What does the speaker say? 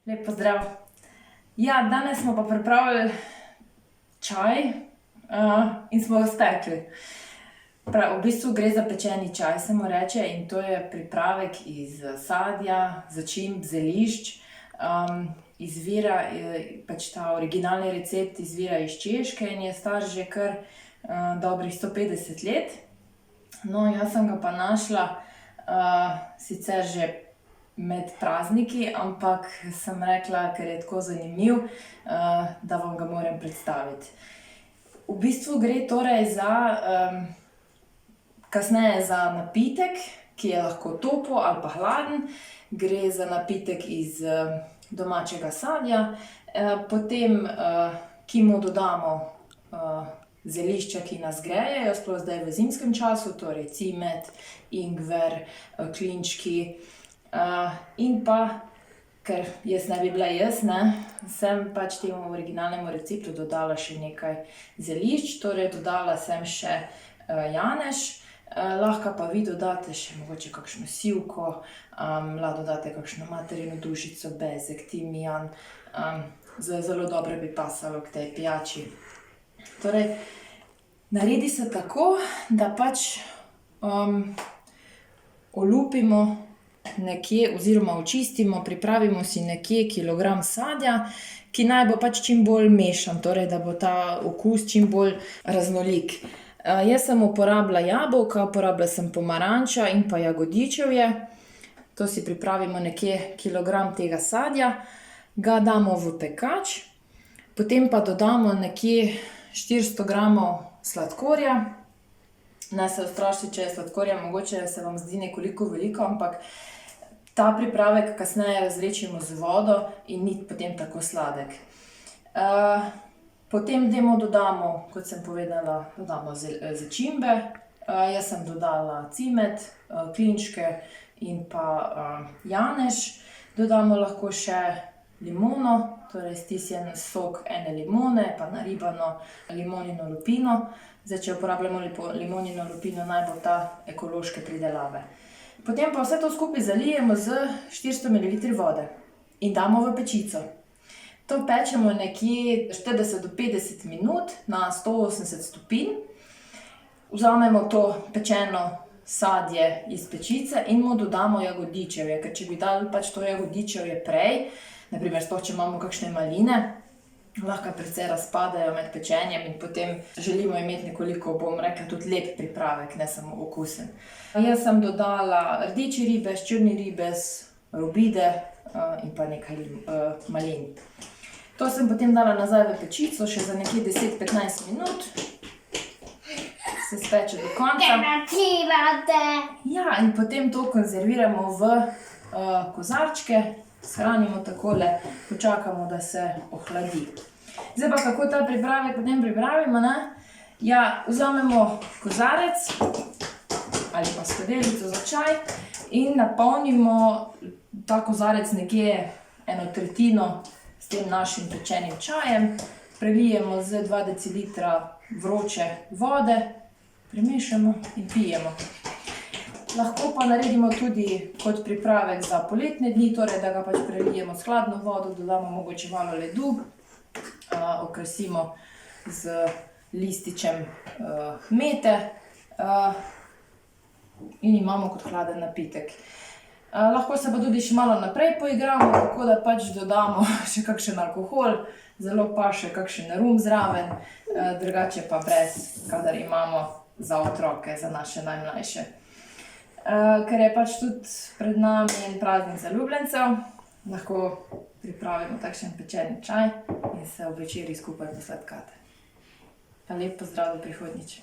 Lep pozdrav. Ja, danes smo pa pripravili čaj in smo ga spekli. V bistvu gre za pečeni čaj, se mu reče, in to je pripravek iz sadja, začimb, zelišč. Izvira, pač ta originalni recept izvira iz Češke in je star že kar dobrih 150 let. No, jaz sem ga pa našla sicer že med prazniki, ampak sem rekla, ker je tako zanimiv, da vam ga moram predstaviti. V bistvu gre torej kasneje za napitek, ki je lahko topel ali pa hladen. Gre za napitek iz domačega sadja, potem ki mu dodamo zelišča, ki nas grejejo, sploh zdaj v zimskem času, torej cimet, ingver, klinčki. In pa, ker jaz ne bi bila jaz, sem pač temu originalnemu receptu dodala še nekaj zelišč, torej dodala sem še janež, lahko pa vi dodate še mogoče kakšno sivko, lahko dodate kakšno materino dušico, bezeg, timijan, zelo dobro bi pasalo k tej pijači. Torej, naredi se tako, da pač olupimo nekje oziroma očistimo, pripravimo si nekje kilogram sadja, ki naj bo pač čim bolj mešan, torej da bo ta okus čim bolj raznolik. Jaz sem uporabila jabolka, uporabila sem pomaranča in pa jagodičevje. To si pripravimo nekje kilogram tega sadja, ga damo v pekač, potem pa dodamo nekje 400 gramov sladkorja. Ne se ustrašiti, če je sladkorja, mogoče se vam zdi nekoliko veliko, ampak ta pripravek kasneje razredčimo z vodo in ni potem tako sladek. Potem temu dodamo, kot sem povedala, dodamo začimbe. Jaz sem dodala cimet, klinčke in pa janež. Dodamo lahko še limono, torej stisnjen sok ene limone, pa naribano limonino lupino. Zdaj, če uporabljamo limonino lupino, naj bo ta ekološke pridelave. Potem pa vse to skupaj zalijemo z 400 ml vode in damo v pečico. To pečemo nekje 40 do 50 minut na 180 stopinj. Vzamemo to pečeno sadje iz pečice in mu dodamo jagodičevje, ker če bi dali pač to jagodičevje prej, na primer sploh, če imamo kakšne maline, lahko precej razpadajo med pečenjem in potem želimo imeti nekoliko, bom rekla, tudi lep pripravek, ne samo okusen. Jaz sem dodala rdeči ribez, črni ribez, robide in pa nekaj malin. To sem potem dala nazaj v pečico še za nekje 10-15 minut. Se speče do konca. Ja, in potem to konzerviramo v kozarčke, shranimo takole, počakamo, da se ohladi. Zdaj pa, kako ta pripravek potem pripravimo, Ja, vzamemo kozarec ali pa skodelico za čaj in napolnimo ta kozarec nekje 1/3 s tem našim pečenim čajem. Prelijemo z 2 decilitra vroče vode, premešamo in pijemo. Lahko pa naredimo tudi kot pripravek za poletne dni, torej da ga pač prelijemo s hladno vodo, dodamo mogoče malo ledu, okrasimo z lističem mete in imamo kot hladen napitek. Lahko se pa tudi še malo naprej poigramo, tako da pač dodamo še kakšen alkohol, zelo paše kakšen rum zraven, drugače pa brez, kadar imamo za otroke, za naše najmlajše. Ker je pač tudi pred nami en praznik zaljubljencev, lahko pripravimo takšen pečeni čaj in se ob večerji skupaj posladkate. Pa lep pozdrav do prihodnjič.